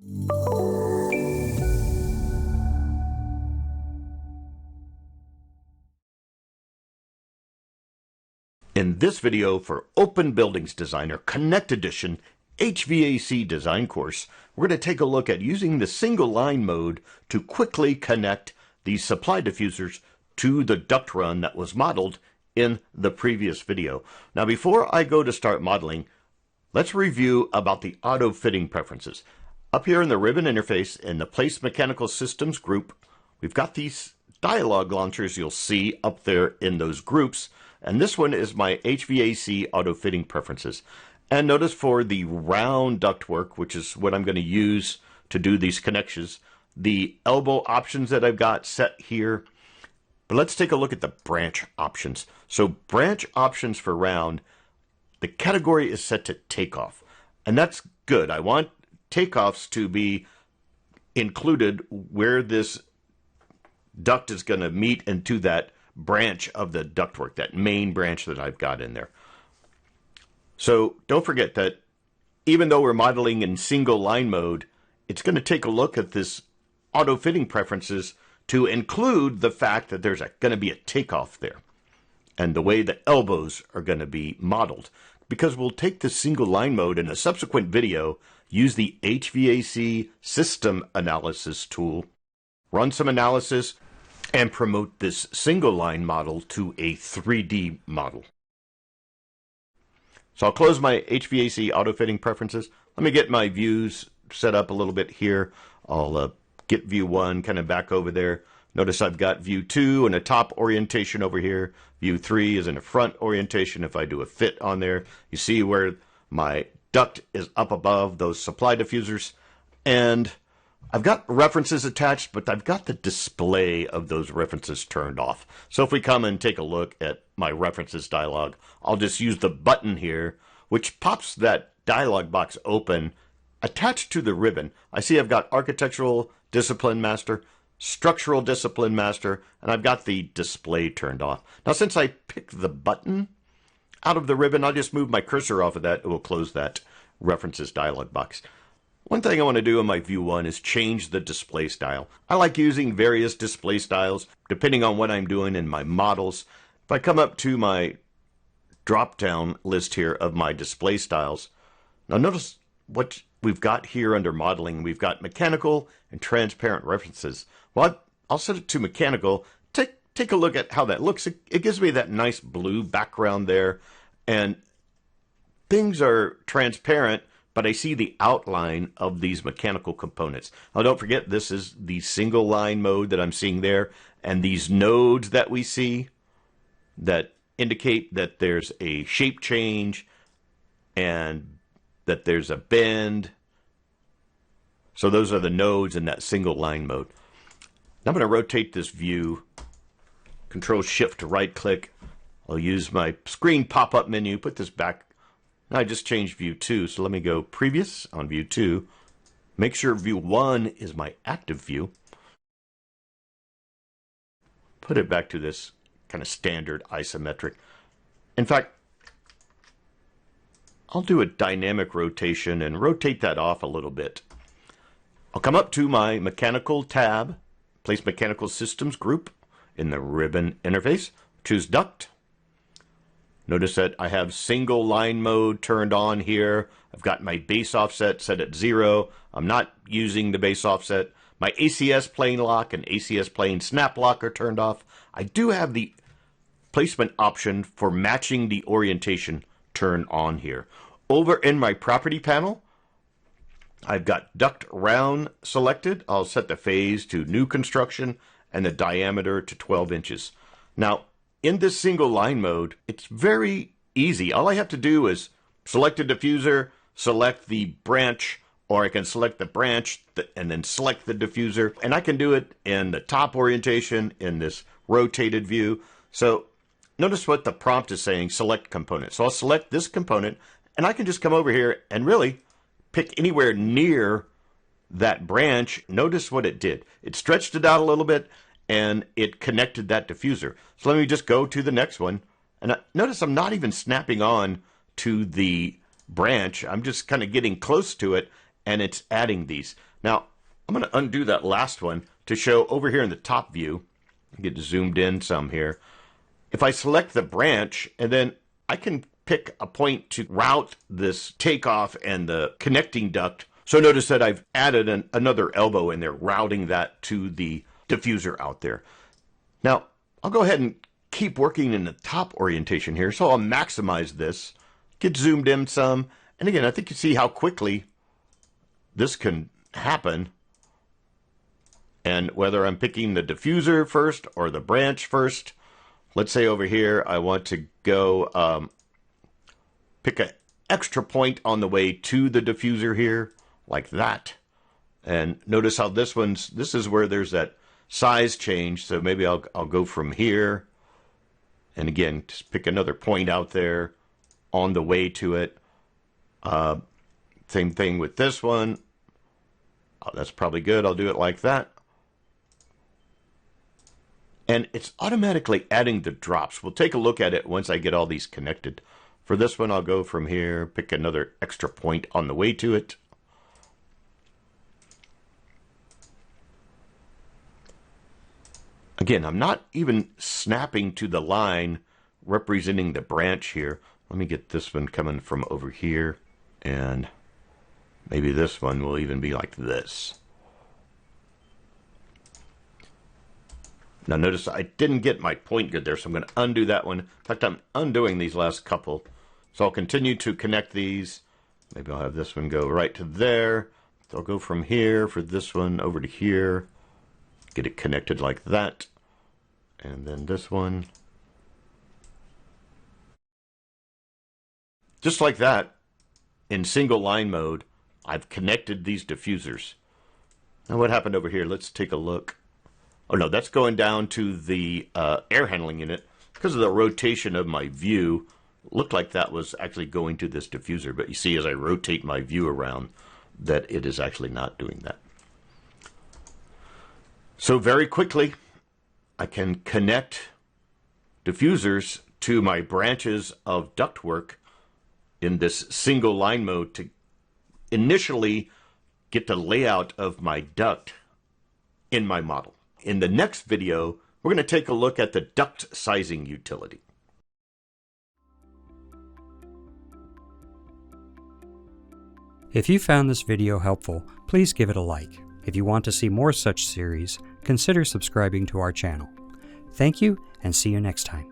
In this video for OpenBuildings Designer Connect Edition HVAC Design course, we're going to take a look at using the single line mode to quickly connect these supply diffusers to the duct run that was modeled in the previous video. Now before I go to start modeling, let's review about the auto fitting preferences. Up here in the ribbon interface in the Place Mechanical Systems group, we've got these dialog launchers you'll see up there in those groups. And this one is my HVAC auto fitting preferences. And notice for the round ductwork, which is what I'm going to use to do these connections, the elbow options that I've got set here. But let's take a look at the branch options. So branch options for round, the category is set to takeoff. And that's good. I want takeoffs to be included where this duct is going to meet into that branch of the ductwork, that main branch that I've got in there. So don't forget that even though we're modeling in single line mode, it's going to take a look at this auto fitting preferences to include the fact that there's going to be a takeoff there and the way the elbows are going to be modeled. Because we'll take the single line mode in a subsequent video, use the HVAC system analysis tool, run some analysis, and promote this single line model to a 3D model. So I'll close my HVAC auto fitting preferences. Let me get my views set up a little bit here. I'll get view 1 kind of back over there. Notice I've got view 2 in a top orientation over here. View 3 is in a front orientation. If I do a fit on there, you see where my duct is up above those supply diffusers. And I've got references attached, but I've got the display of those references turned off. So if we come and take a look at my references dialog, I'll just use the button here, which pops that dialog box open. Attached to the ribbon, I see I've got Architectural Discipline Master, Structural Discipline Master, and I've got the display turned off. Now since I picked the button out of the ribbon, I'll just move my cursor off of that. It will close that references dialog box. One thing I want to do in my view 1 is change the display style. I like using various display styles depending on what I'm doing in my models. If I come up to my drop-down list here of my display styles, now notice what we've got here under modeling. We've got mechanical and transparent references. Well, I'll set it to mechanical. Take a look at how that looks. It gives me that nice blue background there, and things are transparent, but I see the outline of these mechanical components. Now don't forget, this is the single line mode that I'm seeing there, and these nodes that we see that indicate that there's a shape change and that there's a bend. So those are the nodes in that single line mode. Now I'm going to rotate this view, Control Shift to right click. I'll use my screen pop-up menu, put this back. Now I just changed view 2, so let me go previous on view 2. Make sure view 1 is my active view. Put it back to this kind of standard isometric. In fact, I'll do a dynamic rotation and rotate that off a little bit. I'll come up to my mechanical tab, Place Mechanical Systems group in the ribbon interface, choose duct. Notice that I have single line mode turned on here. I've got my base offset set at 0. I'm not using the base offset. My ACS plane lock and ACS plane snap lock are turned off. I do have the placement option for matching the orientation turned on here. Over in my property panel, I've got duct round selected. I'll set the phase to new construction and the diameter to 12 inches. Now, in this single line mode, it's very easy. All I have to do is select a diffuser, select the branch, or I can select the branch and then select the diffuser. And I can do it in the top orientation in this rotated view. So notice what the prompt is saying, select component. So I'll select this component, and I can just come over here and really pick anywhere near that branch. Notice what it did. It stretched it out a little bit, and it connected that diffuser. So let me just go to the next one. And notice I'm not even snapping on to the branch. I'm just kind of getting close to it, and it's adding these. Now, I'm going to undo that last one to show over here in the top view. Get zoomed in some here. If I select the branch, and then I can pick a point to route this takeoff and the connecting duct. So notice that I've added another elbow in there, routing that to the diffuser out there. Now, I'll go ahead and keep working in the top orientation here. So I'll maximize this, get zoomed in some. And again, I think you see how quickly this can happen. And whether I'm picking the diffuser first or the branch first, let's say over here I want to go pick an extra point on the way to the diffuser here, like that. And notice how this is where there's that size change. So maybe I'll go from here. And again, just pick another point out there on the way to it. Same thing with this one. Oh, that's probably good. I'll do it like that. And it's automatically adding the drops. We'll take a look at it once I get all these connected. For this one, I'll go from here, pick another extra point on the way to it. Again, I'm not even snapping to the line representing the branch here. Let me get this one coming from over here. And maybe this one will even be like this. Now notice I didn't get my point good there, so I'm going to undo that one. In fact, I'm undoing these last couple. So I'll continue to connect these. Maybe I'll have this one go right to there. So I'll go from here for this one over to here. Get it connected like that. And then this one. Just like that, in single line mode, I've connected these diffusers. Now what happened over here? Let's take a look. Oh no, that's going down to the air handling unit. Because of the rotation of my view, it looked like that was actually going to this diffuser. But you see as I rotate my view around that it is actually not doing that. So very quickly, I can connect diffusers to my branches of ductwork in this single line mode to initially get the layout of my duct in my model. In the next video, we're going to take a look at the duct sizing utility. If you found this video helpful, please give it a like. If you want to see more such series, consider subscribing to our channel. Thank you, and see you next time.